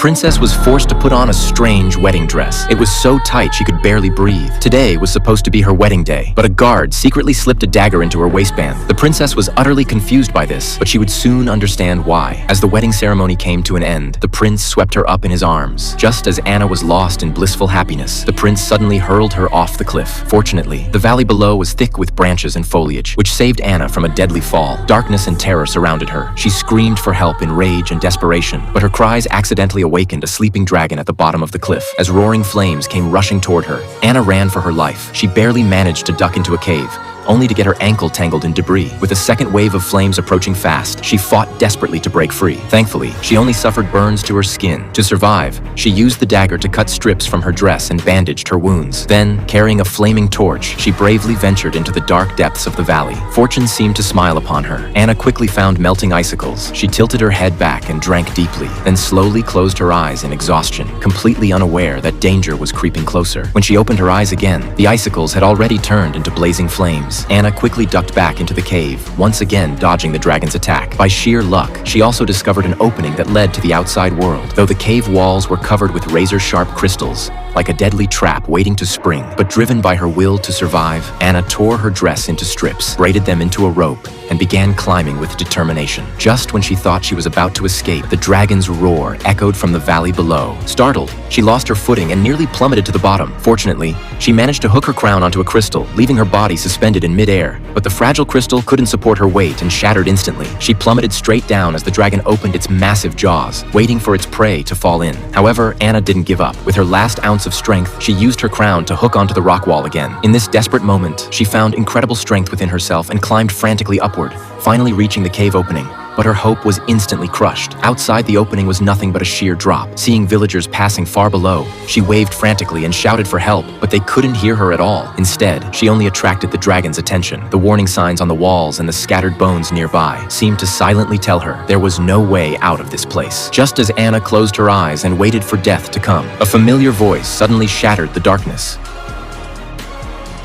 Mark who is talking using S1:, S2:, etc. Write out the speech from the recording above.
S1: princess was forced to put on a strange wedding dress. It was so tight she could barely breathe. Today was supposed to be her wedding day, but a guard secretly slipped a dagger into her waistband. The princess was utterly confused by this, but she would soon understand why. As the wedding ceremony came to an end, the prince swept her up in his arms. Just as Anna was lost in blissful happiness, the prince suddenly hurled her off the cliff. Fortunately, the valley below was thick with branches and foliage, which saved Anna from a deadly fall. Darkness and terror surrounded her. She screamed for help in rage and desperation, but her cries accidentally awakened a sleeping dragon at the bottom of the cliff. As roaring flames came rushing toward her, Anna ran for her life. She barely managed to duck into a cave, only to get her ankle tangled in debris. With a second wave of flames approaching fast, she fought desperately to break free. Thankfully, she only suffered burns to her skin. To survive, she used the dagger to cut strips from her dress and bandaged her wounds. Then, carrying a flaming torch, she bravely ventured into the dark depths of the valley. Fortune seemed to smile upon her. Anna quickly found melting icicles. She tilted her head back and drank deeply, then slowly closed her eyes in exhaustion, completely unaware that danger was creeping closer. When she opened her eyes again, the icicles had already turned into blazing flames. Anna quickly ducked back into the cave, once again dodging the dragon's attack. By sheer luck, she also discovered an opening that led to the outside world, though the cave walls were covered with razor-sharp crystals, like a deadly trap waiting to spring. But driven by her will to survive, Anna tore her dress into strips, braided them into a rope, and began climbing with determination. Just when she thought she was about to escape, the dragon's roar echoed from the valley below. Startled, she lost her footing and nearly plummeted to the bottom. Fortunately, she managed to hook her crown onto a crystal, leaving her body suspended in midair. But the fragile crystal couldn't support her weight and shattered instantly. She plummeted straight down as the dragon opened its massive jaws, waiting for its prey to fall in. However, Anna didn't give up. With her last ounce of strength, she used her crown to hook onto the rock wall again. In this desperate moment, she found incredible strength within herself and climbed frantically upward, finally reaching the cave opening. But her hope was instantly crushed. Outside the opening was nothing but a sheer drop. Seeing villagers passing far below, she waved frantically and shouted for help, but they couldn't hear her at all. Instead, she only attracted the dragon's attention. The warning signs on the walls and the scattered bones nearby seemed to silently tell her there was no way out of this place. Just as Anna closed her eyes and waited for death to come, a familiar voice suddenly shattered the darkness.